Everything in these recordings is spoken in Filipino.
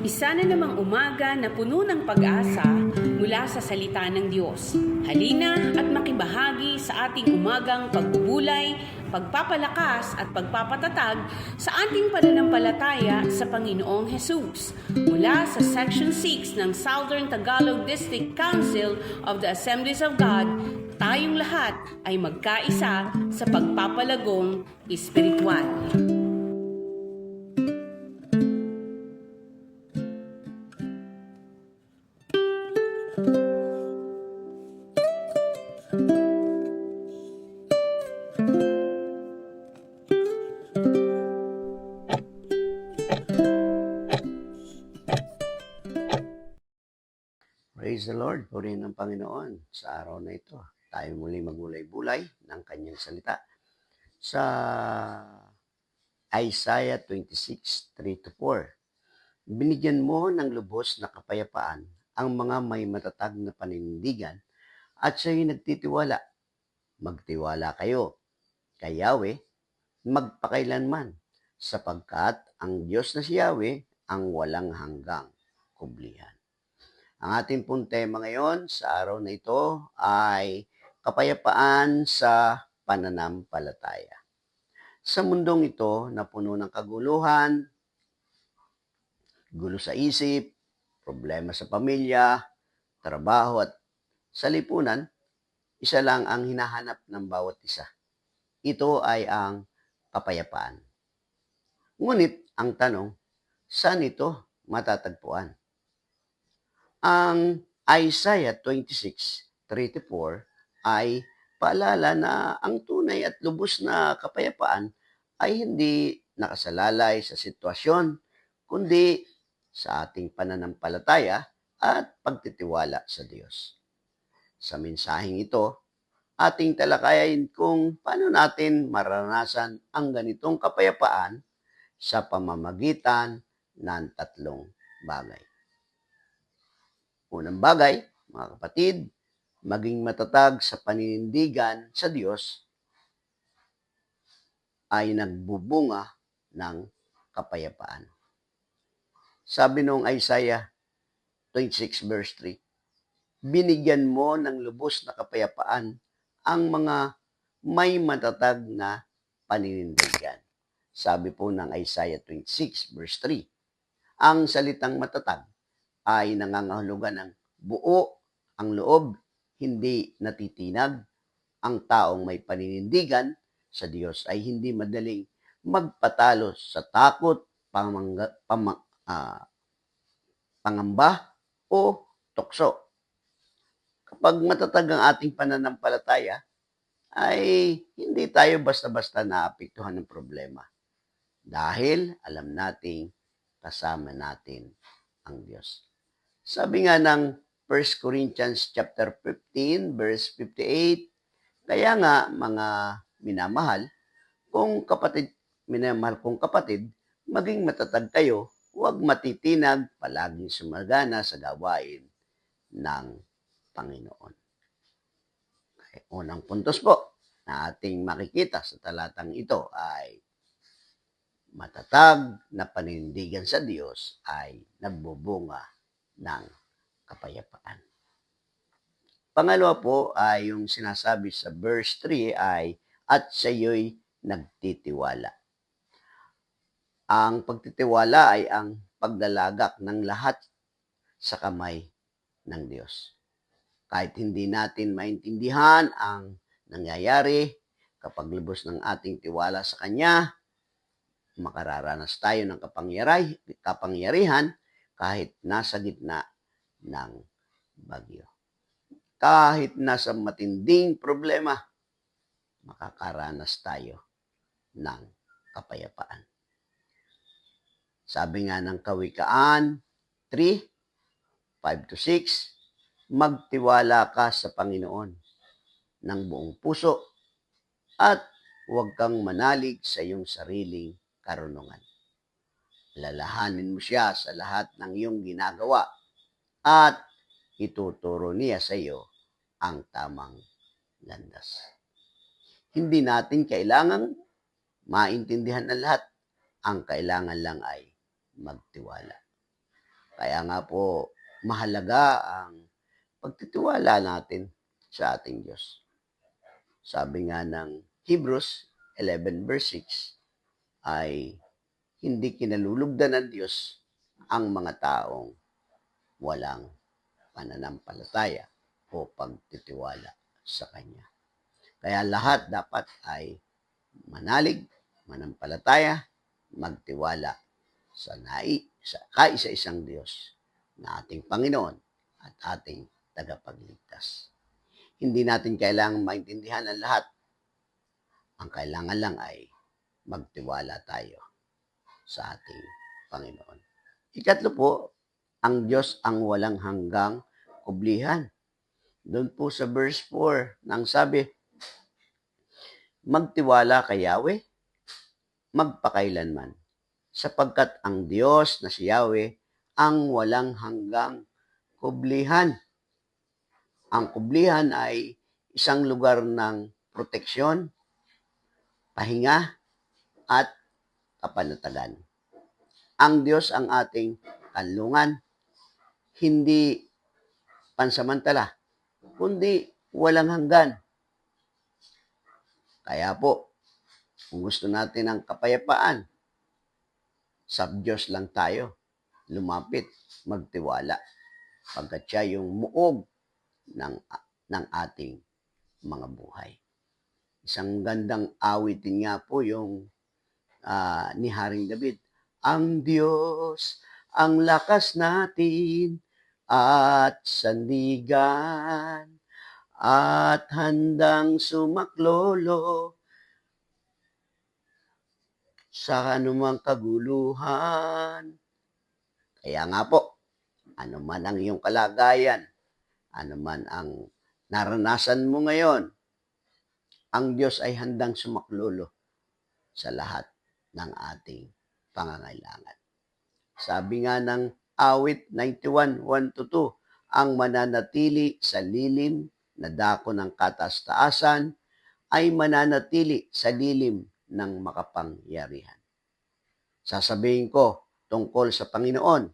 Isa na namang umaga na puno ng pag-asa mula sa salita ng Diyos. Halina at makibahagi sa ating umagang pagbubulay, pagpapalakas at pagpapatatag sa ating pananampalataya sa Panginoong Hesus. Mula sa Section 6 ng Southern Tagalog District Council of the Assemblies of God, tayong lahat ay magkaisa sa pagpapalagong espiritual. Praise the Lord, purihin ng Panginoon. Sa araw na ito, tayo muli magulay-bulay ng kanyang salita. Sa Isaiah 26, 3-4, binigyan mo ng lubos na kapayapaan ang mga may matatag na paninindigan at siya'y nagtitiwala. Magtiwala kayo kay Yahweh magpakailanman, sapagkat ang Diyos na si Yahweh ang walang hanggang kublihan. Ang ating pong tema ngayon sa araw na ito ay kapayapaan sa pananampalataya. Sa mundong ito na puno ng kaguluhan, gulo sa isip, problema sa pamilya, trabaho at sa lipunan, isa lang ang hinahanap ng bawat isa. Ito ay ang kapayapaan. Ngunit ang tanong, saan ito matatagpuan? Ang Isaiah 26, 3-4 ay paalala na ang tunay at lubos na kapayapaan ay hindi nakasalalay sa sitwasyon, kundi sa ating pananampalataya at pagtitiwala sa Diyos. Sa mensaheng ito, ating talakayin kung paano natin maranasan ang ganitong kapayapaan sa pamamagitan ng tatlong bagay. Unang bagay, mga kapatid, maging matatag sa paninindigan sa Diyos ay nagbubunga ng kapayapaan. Sabi noong Isaiah 26 verse 3, binigyan mo ng lubos na kapayapaan ang mga may matatag na paninindigan. Sabi po ng Isaiah 26 verse 3, ang salitang matatag ay nangangahulugan ng buo ang loob, hindi natitinag. Ang taong may paninindigan sa Diyos ay hindi madaling magpatalo sa takot, pangamba o tukso. Kapag matatag ang ating pananampalataya, ay hindi tayo basta-basta naapektuhan ng problema. Dahil alam nating kasama natin ang Diyos. Sabi nga ng 1 Corinthians chapter 15 verse 58, kaya nga mga minamahal kong kapatid, maging matatag kayo, huwag matitinag, palaging sumagana sa gawain ng Panginoon. Okay, unang puntos po na ating makikita sa talatang ito ay matatag na paninindigan sa Diyos ay nagbubunga ng kapayapaan. Pangalawa po ay yung sinasabi sa verse 3 ay, at sa iyo'y nagtitiwala. Ang pagtitiwala ay ang paglalagak ng lahat sa kamay ng Diyos. Kahit hindi natin maintindihan ang nangyayari, kapag lubos ng ating tiwala sa Kanya, makararanas tayo ng kapangyarihan kahit nasa gitna ng bagyo. Kahit nasa matinding problema, makakaranas tayo ng kapayapaan. Sabi nga ng Kawikaan 3, 5-6, magtiwala ka sa Panginoon ng buong puso at huwag kang manalig sa iyong sariling karunungan. Lalahanin mo siya sa lahat ng iyong ginagawa at ituturo niya sa iyo ang tamang landas. Hindi natin kailangang maintindihan ng lahat. Ang kailangan lang ay magtiwala. Kaya nga po, mahalaga ang pagtitiwala natin sa ating Diyos. Sabi nga ng Hebrews 11 verse 6 ay hindi kinalulugdan ng Diyos ang mga taong walang pananampalataya o pagtitiwala sa Kanya. Kaya lahat dapat ay manalig, manampalataya, magtiwala sa kaisa-isang Diyos na ating Panginoon at ating tagapagligtas. Hindi natin kailangang maintindihan ang lahat. Ang kailangan lang ay magtiwala tayo sa ating Panginoon. Ikatlo po, ang Diyos ang walang hanggang kublihan. Doon po sa verse 4 nang sabi, magtiwala kay Yahweh, magpakailanman, sapagkat ang Diyos na si Yahweh ang walang hanggang kublihan. Ang kublihan ay isang lugar ng proteksyon, pahinga, at kapanatagan. Ang Diyos ang ating kanlungan, hindi pansamantala, kundi walang hanggan. Kaya po, kung gusto natin ng kapayapaan, sa Diyos lang tayo lumapit, magtiwala, pagkat siya yung muog ng ating mga buhay. Isang gandang awitin nga po yung ni Haring David. Ang Diyos, ang lakas natin at sandigan at handang sumaklolo sa anumang kaguluhan. Kaya nga po, ano man ang iyong kalagayan, ano man ang naranasan mo ngayon, ang Diyos ay handang sumaklolo sa lahat ng ating pangangailangan. Sabi nga ng awit 91, 1-2, ang mananatili sa lilim na dako ng kataas-taasan ay mananatili sa lilim ng makapangyarihan. Sasabihin ko tungkol sa Panginoon,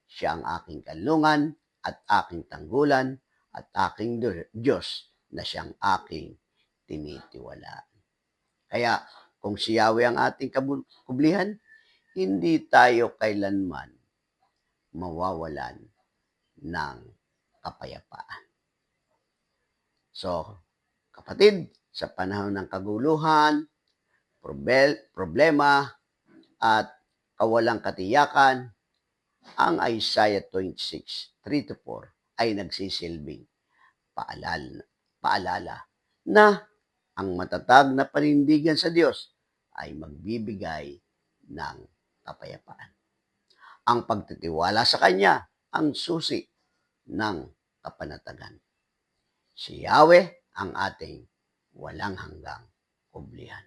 siya ang aking kanlungan at aking tanggulan at aking Diyos na siyang aking tinitiwalaan. Kaya kung si Yahweh ang ating kublihan, hindi tayo kailanman mawawalan ng kapayapaan. So, kapatid, sa panahon ng kaguluhan, problema, at kawalang katiyakan, ang Isaiah 26, 3-4 ay nagsisilbing paalala na ang matatag na panindigan sa Diyos ay magbibigay ng kapayapaan. Ang pagtitiwala sa Kanya ang susi ng kapanatagan. Si Yahweh ang ating walang hanggang kublihan.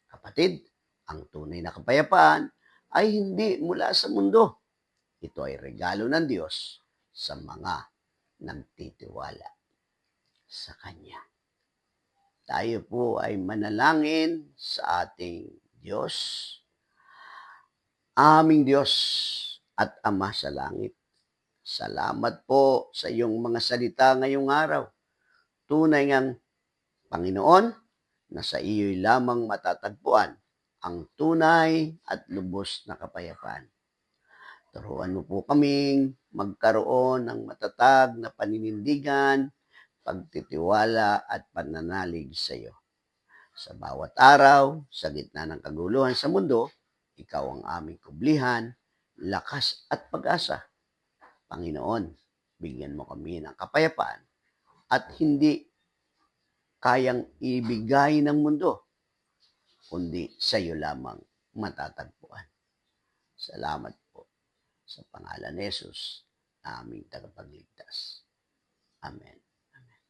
Kapatid, ang tunay na kapayapaan ay hindi mula sa mundo. Ito ay regalo ng Diyos sa mga nagtitiwala sa Kanya. Tayo po ay manalangin sa ating Diyos. Aming Diyos at Ama sa langit, salamat po sa iyong mga salita ngayong araw. Tunay ngang Panginoon, na sa iyo'y lamang matatagpuan ang tunay at lubos na kapayapaan. Turuan mo po kaming magkaroon ng matatag na paninindigan, pagtitiwala at pananalig sa iyo. Sa bawat araw, sa gitna ng kaguluhan sa mundo, ikaw ang aming kublihan, lakas at pag-asa. Panginoon, bigyan mo kami ng kapayapaan at hindi kayang ibigay ng mundo, kundi sa iyo lamang matatagpuan. Salamat po sa pangalan ni Jesus, aming tagapagligtas. Amen. Amen.